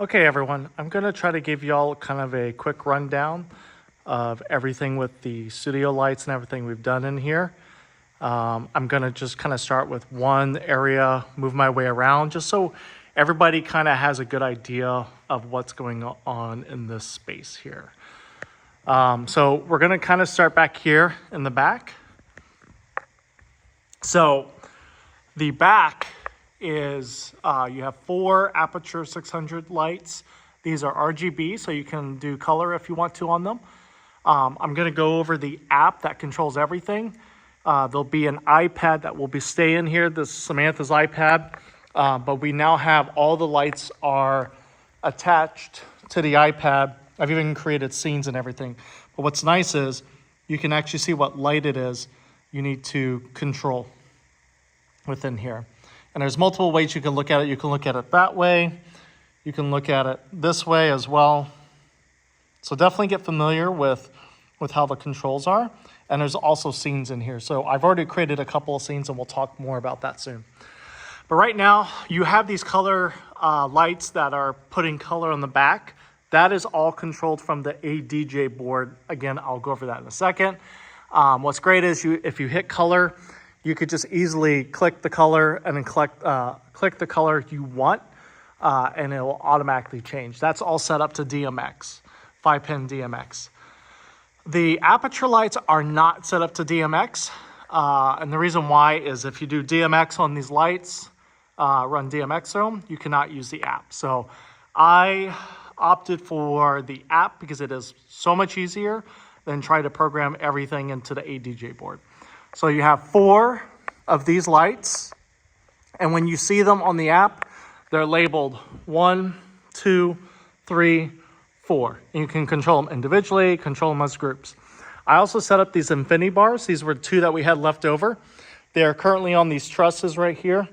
Okay, everyone, I'm going to try to give y'all kind of a quick rundown of everything with the studio lights and everything we've done in here. I'm going to just kind of start with one area, move my way around, just so everybody kind of has a good idea of what's going on in this space here. So we're going to kind of start back here in the back. So the back is you have 4 Aputure 600 lights. These are RGB, so you can do color if you want to on them. I'm going to go over the app that controls everything. There'll be an iPad that will be staying here. This is Samantha's iPad, but we now have all the lights are attached to the iPad. I've even created scenes and everything. But what's nice is you can actually see what light it is you need to control within here. And there's multiple ways you can look at it. You can look at it that way. You can look at it this way as well. So definitely get familiar with how the controls are. And there's also scenes in here. So I've already created a couple of scenes and we'll talk more about that soon. But right now you have these color lights that are putting color on the back. That is all controlled from the ADJ board. Again, I'll go over that in a second. What's great is if you hit color, you could just easily click the color and then click the color you want, and it will automatically change. That's all set up to DMX, 5-pin DMX. The Aputure lights are not set up to DMX, and the reason why is if you do DMX on these lights, run DMX through them, you cannot use the app. So I opted for the app because it is so much easier than try to program everything into the ADJ board. So you have 4 of these lights, and when you see them on the app, they're labeled 1, 2, 3, 4. And you can control them individually, control them as groups. I also set up these infinity bars. These were 2 that we had left over. They're currently on these trusses right here.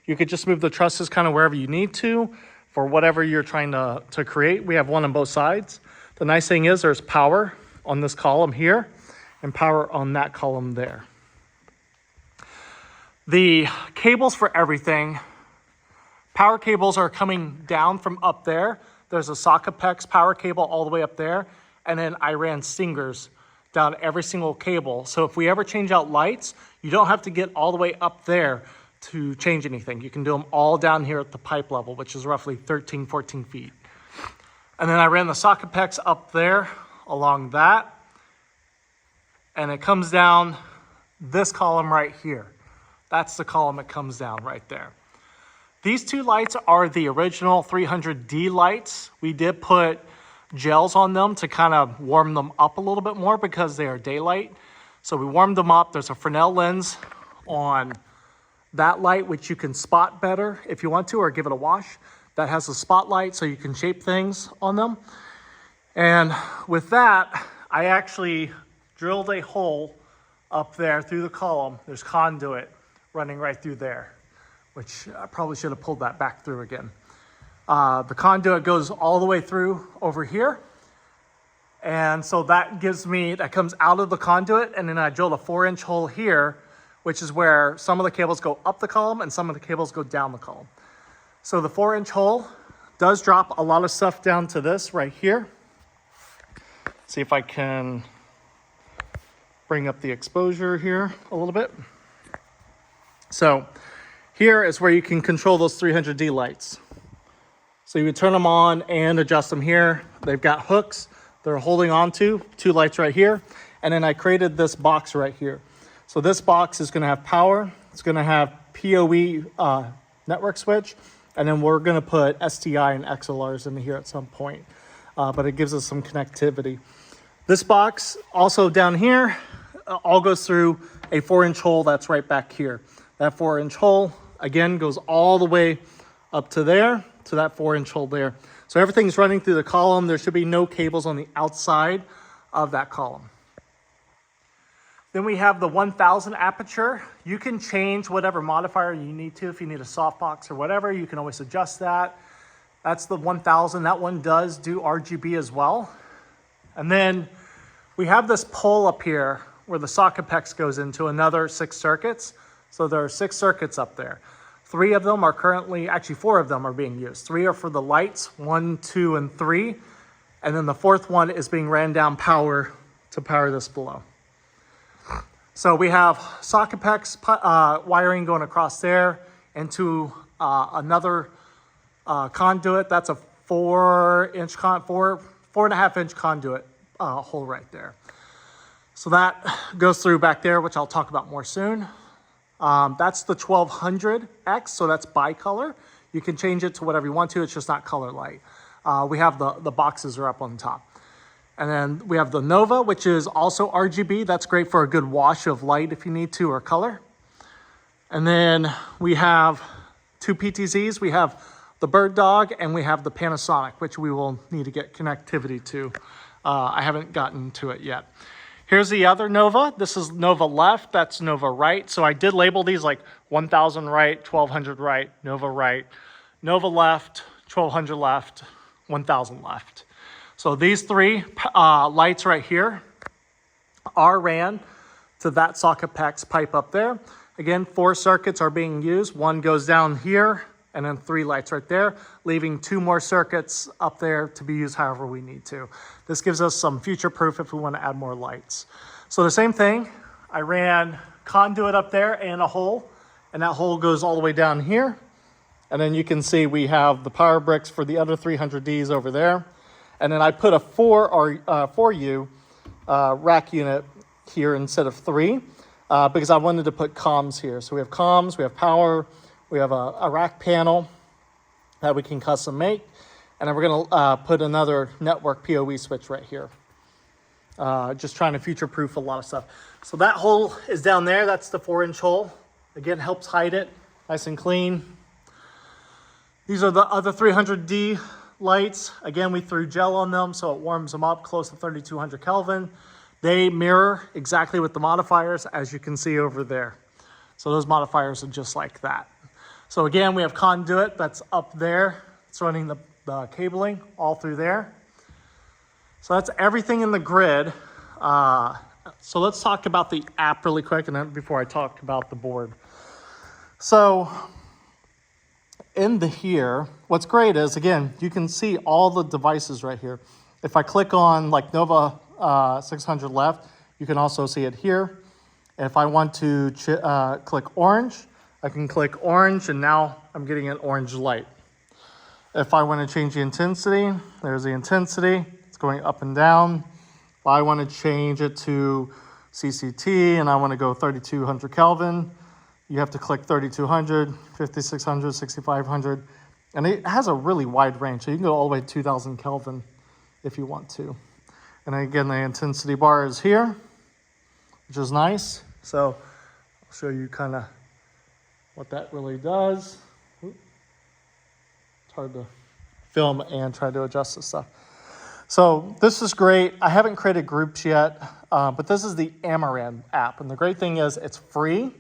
You could just move the trusses kind of wherever you need to for whatever you're trying to create. We have one on both sides. The nice thing is there's power on this column here and power on that column there. The cables for everything, power cables are coming down from up there. There's a Sockapex power cable all the way up there. And then I ran Stingers down every single cable. So if we ever change out lights, you don't have to get all the way up there to change anything. You can do them all down here at the pipe level, which is roughly 13, 14 feet. And then I ran the Sockapex up there along that. And it comes down this column right here. That's the column that comes down right there. These 2 lights are the original 300D lights. We did put gels on them to kind of warm them up a little bit more because they are daylight. So we warmed them up. There's a Fresnel lens on that light, which you can spot better if you want to, or give it a wash. That has a spotlight so you can shape things on them. And with that, I actually drilled a hole up there through the column. There's conduit running right through there, which I probably should have pulled that back through again. The conduit goes all the way through over here. And so that comes out of the conduit, and then I drilled a 4-inch hole here, which is where some of the cables go up the column and some of the cables go down the column. So the 4-inch hole does drop a lot of stuff down to this right here. See if I can bring up the exposure here a little bit. So here is where you can control those 300D lights. So you can turn them on and adjust them here. They've got hooks they're holding on to, 2 lights right here. And then I created this box right here. So this box is going to have power. It's going to have PoE network switch. And then we're going to put STI and XLRs in here at some point. But it gives us some connectivity. This box also down here all goes through a 4-inch hole that's right back here. That 4-inch hole, again, goes all the way up to there, to that 4-inch hole there. So everything's running through the column. There should be no cables on the outside of that column. Then we have the 1000 Aputure. You can change whatever modifier you need to. If you need a softbox or whatever, you can always adjust that. That's the 1000. That one does do RGB as well. And then we have this pole up here where the Sockapex goes into another 6 circuits. So there are 6 circuits up there. 3 of them are currently, actually 4 of them are being used. 3 are for the lights, 1, 2, and 3. And then the 4th one is being ran down power to power this below. So we have socket PEX wiring going across there into another conduit. That's a 4.5 inch conduit hole right there. So that goes through back there, which I'll talk about more soon. That's the 1200X, so that's bicolor. You can change it to whatever you want to, it's just not color light. We have the boxes are up on top. And then we have the Nova, which is also RGB. That's great for a good wash of light if you need to, or color. And then we have 2 PTZs. We have the Bird Dog and we have the Panasonic, which we will need to get connectivity to. I haven't gotten to it yet. Here's the other Nova. This is Nova left, that's Nova right. So I did label these like 1000 right, 1200 right, Nova right, Nova left, 1200 left, 1000 left. So these 3 lights right here are ran to that socket PEX pipe up there. Again, 4 circuits are being used. 1 goes down here and then 3 lights right there, leaving 2 more circuits up there to be used however we need to. This gives us some future proof if we want to add more lights. So the same thing, I ran conduit up there and a hole, and that hole goes all the way down here. And then you can see we have the power bricks for the other 300Ds over there. And then I put a 4U rack unit here instead of 3 because I wanted to put comms here. So we have comms, we have power, we have a rack panel that we can custom make. And then we're gonna put another network PoE switch right here. Just trying to future-proof a lot of stuff. So that hole is down there, that's the 4-inch hole. Again, helps hide it, nice and clean. These are the other 300D lights. Again, we threw gel on them so it warms them up close to 3200 Kelvin. They mirror exactly with the modifiers, as you can see over there. So those modifiers are just like that. So again, we have conduit that's up there. It's running the cabling all through there. So that's everything in the grid. So let's talk about the app really quick and then before I talk about the board. So in here, what's great is, again, you can see all the devices right here. If I click on like Nova 600 left, you can also see it here. If I want to click orange, I can click orange and now I'm getting an orange light. If I want to change the intensity, there's the intensity. It's going up and down. If I want to change it to CCT and I want to go 3200 Kelvin, you have to click 3200, 5600, 6500, and it has a really wide range. So you can go all the way to 2000 Kelvin if you want to. And again, the intensity bar is here, which is nice. So I'll show you kind of what that really does. It's hard to film and try to adjust this stuff. So this is great. I haven't created groups yet, but this is the Amaran app. And the great thing is it's free.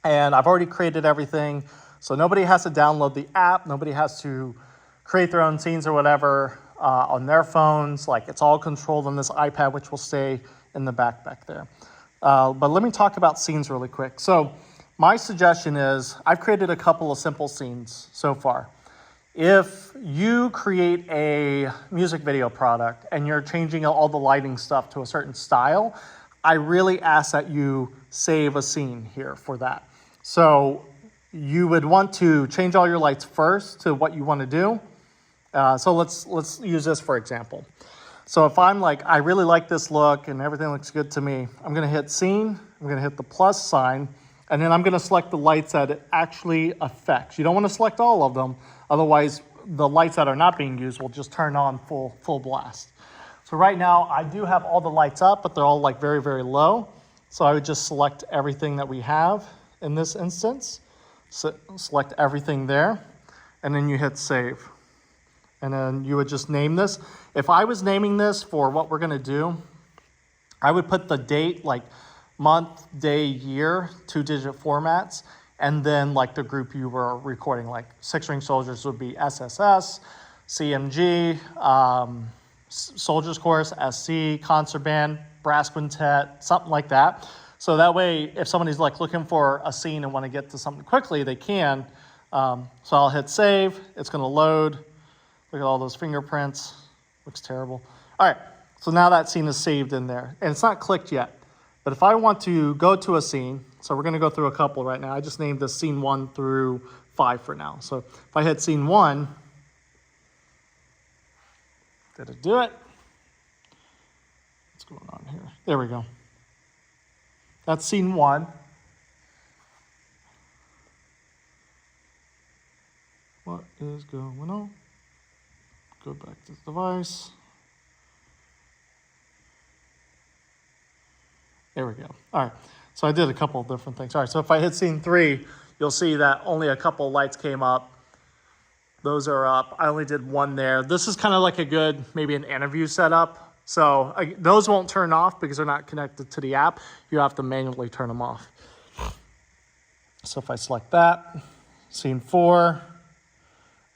And I've already created everything, so nobody has to download the app. Nobody has to create their own scenes or whatever on their phones. Like, it's all controlled on this iPad, which will stay in the back there. But let me talk about scenes really quick. So my suggestion is, I've created a couple of simple scenes so far. If you create a music video product and you're changing all the lighting stuff to a certain style, I really ask that you save a scene here for that. So you would want to change all your lights first to what you want to do. So let's use this for example. So if I'm like, I really like this look and everything looks good to me, I'm gonna hit scene, I'm gonna hit the plus sign, and then I'm gonna select the lights that it actually affects. You don't wanna select all of them, otherwise the lights that are not being used will just turn on full blast. So right now I do have all the lights up, but they're all like very, very low. So I would just select everything that we have in this instance. So select everything there, and then you hit save. And then you would just name this. If I was naming this for what we're gonna do, I would put the date, like month, day, year, 2-digit formats, and then like the group you were recording, like Six String Soldiers would be SSS, CMG, Soldiers Chorus, SC, Concert Band, Brass Quintet, something like that. So that way, if somebody's like looking for a scene and want to get to something quickly, they can. So I'll hit save. It's going to load. Look at all those fingerprints. Looks terrible. All right, so now that scene is saved in there. And it's not clicked yet. But if I want to go to a scene, so we're going to go through a couple right now. I just named this scene 1 through 5 for now. So if I hit scene 1, did it do it? What's going on here? There we go. That's scene 1. What is going on? Go back to the device. There we go. All right. So I did a couple of different things. All right. So if I hit scene 3, you'll see that only a couple of lights came up. Those are up. I only did one there. This is kind of like a good, maybe an interview setup. So those won't turn off because they're not connected to the app. You have to manually turn them off. So if I select that, scene 4,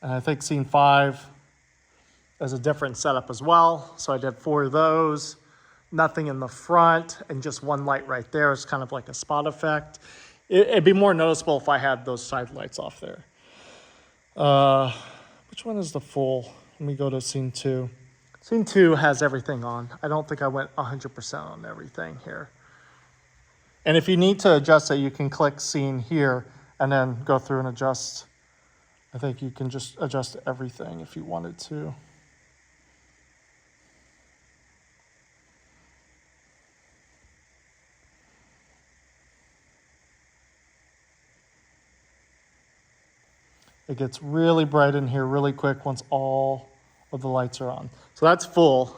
and I think scene 5 is a different setup as well. So I did 4 of those. Nothing in the front and just one light right there. It's kind of like a spot effect. It'd be more noticeable if I had those side lights off there. Which one is the full? Let me go to scene 2. Scene 2 has everything on. I don't think I went 100% on everything here. And if you need to adjust it, you can click scene here and then go through and adjust. I think you can just adjust everything if you wanted to. It gets really bright in here really quick once all of the lights are on. So that's full,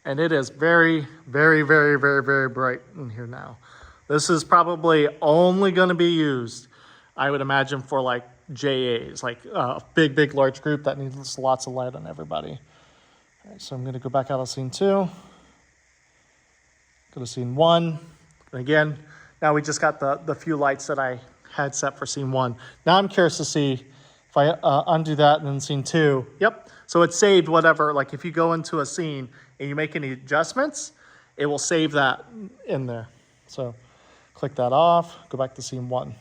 and it is very, very, very, very, very bright in here now. This is probably only going to be used, I would imagine, for like JAs, like a big, big, large group that needs lots of light on everybody. All right, so I'm going to go back out of scene 2, go to scene 1, and again, now we just got the few lights that I had set for scene 1. Now I'm curious to see if I undo that and then scene 2, yep. So it saved whatever, like if you go into a scene and you make any adjustments, it will save that in there. So click that off, go back to scene 1,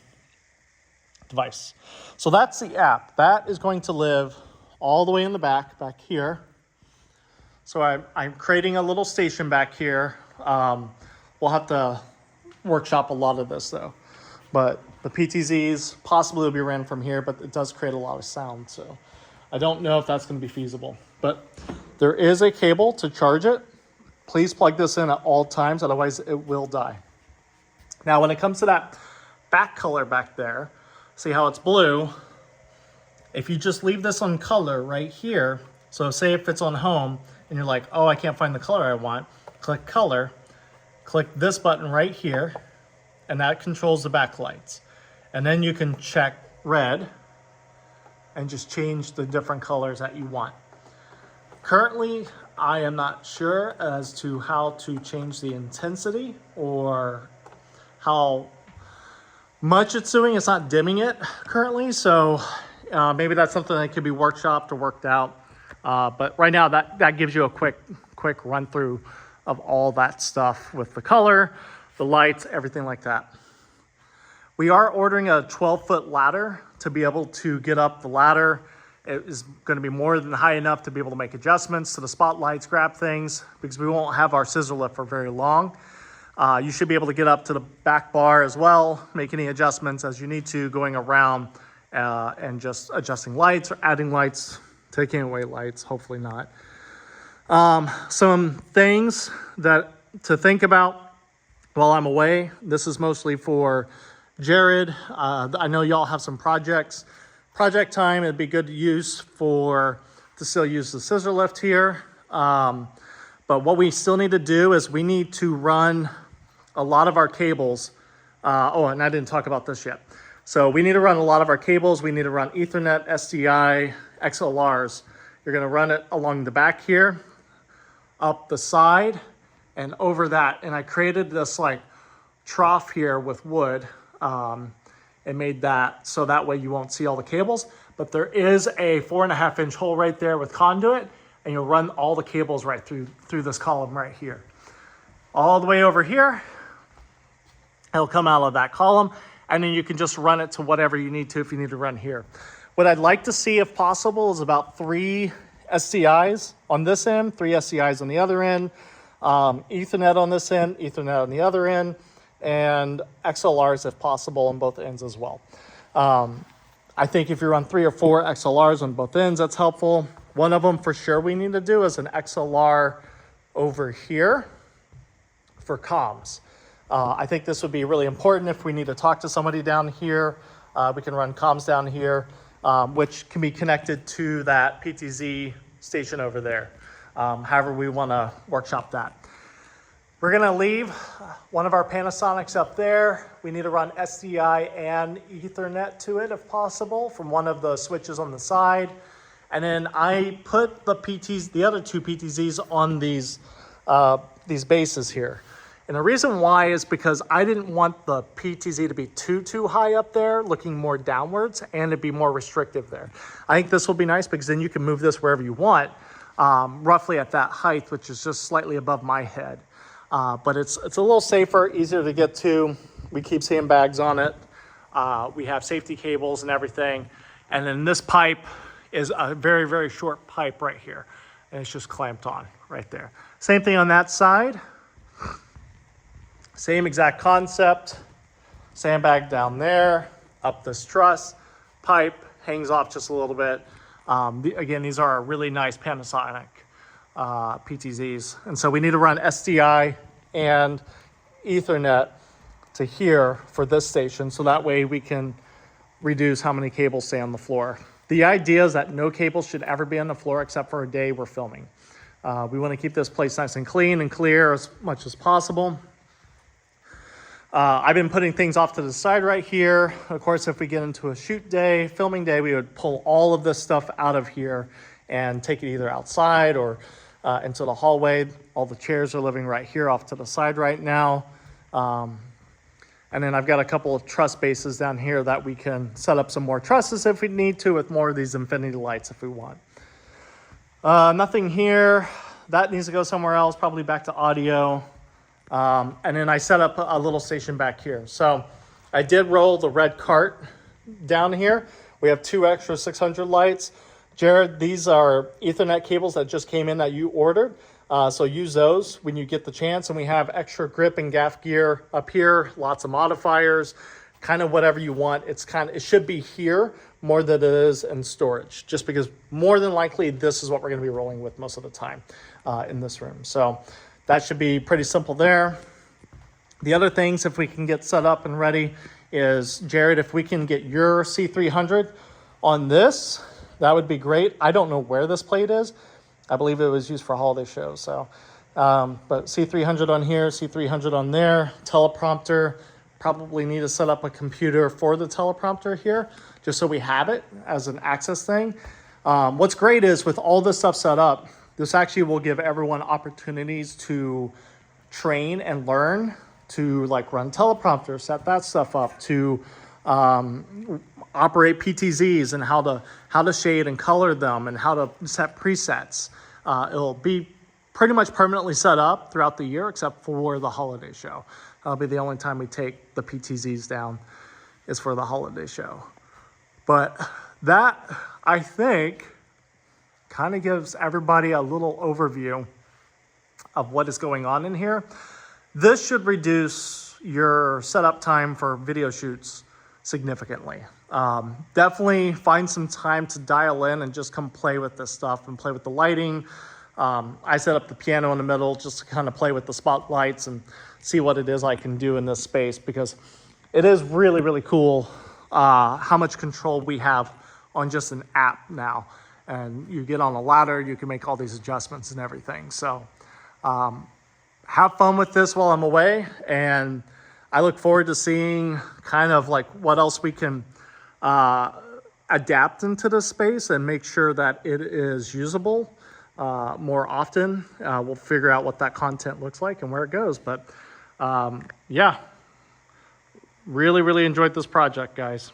device. So that's the app. That is going to live all the way in the back here. So I'm creating a little station back here. We'll have to workshop a lot of this though. But the PTZs possibly will be ran from here, but it does create a lot of sound. So I don't know if that's going to be feasible. But there is a cable to charge it. Please plug this in at all times, otherwise it will die. Now, when it comes to that back color back there, see how it's blue? If you just leave this on color right here, so say if it's on home and you're like, oh, I can't find the color I want, click color, click this button right here, and that controls the backlights. And then you can check red and just change the different colors that you want. Currently, I am not sure as to how to change the intensity or how much it's doing. It's not dimming it currently, so maybe that's something that could be workshopped or worked out. But right now, that gives you a quick run through of all that stuff with the color, the lights, everything like that. We are ordering a 12-foot ladder to be able to get up the ladder. It is going to be more than high enough to be able to make adjustments to the spotlights, grab things, because we won't have our scissor lift for very long. You should be able to get up to the back bar as well, make any adjustments as you need to, going around and just adjusting lights or adding lights, taking away lights, hopefully not. Some things that to think about while I'm away. This is mostly for Jared. I know y'all have some projects. Project time, it'd be good to use to still use the scissor lift here. But what we still need to do is we need to run a lot of our cables. And I didn't talk about this yet. So we need to run a lot of our cables. We need to run Ethernet, SDI, XLRs. You're gonna run it along the back here, up the side, and over that. And I created this like trough here with wood and made that so that way you won't see all the cables. But there is a 4.5-inch hole right there with conduit, and you'll run all the cables right through this column right here. All the way over here, it'll come out of that column, and then you can just run it to whatever you need to if you need to run here. What I'd like to see, if possible, is about 3 SCIs on this end, 3 SCIs on the other end, Ethernet on this end, Ethernet on the other end, and XLRs if possible on both ends as well. I think if you run 3 or 4 XLRs on both ends, that's helpful. One of them for sure we need to do is an XLR over here for comms. I think this would be really important if we need to talk to somebody down here. We can run comms down here, which can be connected to that PTZ station over there. However we want to workshop that. We're going to leave one of our Panasonics up there. We need to run SDI and Ethernet to it if possible from one of the switches on the side. And then I put the other 2 PTZs on these bases here. And the reason why is because I didn't want the PTZ to be too high up there, looking more downwards, and to be more restrictive there. I think this will be nice because then you can move this wherever you want, roughly at that height, which is just slightly above my head. But it's a little safer, easier to get to. We keep sandbags on it. We have safety cables and everything. And then this pipe is a very, very short pipe right here. And it's just clamped on right there. Same thing on that side. Same exact concept. Sandbag down there, up this truss. Pipe hangs off just a little bit. Again, these are really nice Panasonic PTZs. And so we need to run SDI and Ethernet to here for this station, so that way we can reduce how many cables stay on the floor. The idea is that no cables should ever be on the floor except for a day we're filming. We want to keep this place nice and clean and clear as much as possible. I've been putting things off to the side right here. Of course, if we get into a shoot day, filming day, we would pull all of this stuff out of here and take it either outside or into the hallway. All the chairs are living right here off to the side right now. And then I've got a couple of truss bases down here that we can set up some more trusses if we need to, with more of these infinity lights if we want. Nothing here. That needs to go somewhere else, probably back to audio. And then I set up a little station back here. So I did roll the red cart down here. We have 2 extra 600 lights. Jared, these are Ethernet cables that just came in that you ordered. So use those when you get the chance. And we have extra grip and gaff gear up here, lots of modifiers, kind of whatever you want. It should be here more than it is in storage, just because more than likely this is what we're going to be rolling with most of the time in this room. So that should be pretty simple there. The other things, if we can get set up and ready, is Jared, if we can get your C300 on this, that would be great. I don't know where this plate is. I believe it was used for holiday shows. So, but C300 on here, C300 on there, teleprompter. Probably need to set up a computer for the teleprompter here, just so we have it as an access thing. What's great is with all this stuff set up, this actually will give everyone opportunities to train and learn to like run teleprompter, set that stuff up, to operate PTZs and how to shade and color them and how to set presets. It'll be pretty much permanently set up throughout the year except for the holiday show. That'll be the only time we take the PTZs down is for the holiday show. But that, I think, kind of gives everybody a little overview of what is going on in here. This should reduce your setup time for video shoots significantly. Definitely find some time to dial in and just come play with this stuff and play with the lighting. I set up the piano in the middle just to kind of play with the spotlights and see what it is I can do in this space, because it is really, really cool how much control we have on just an app now. And you get on a ladder, you can make all these adjustments and everything. So have fun with this while I'm away. And I look forward to seeing kind of like what else we can adapt into this space and make sure that it is usable more often. We'll figure out what that content looks like and where it goes. But yeah, really, really enjoyed this project, guys.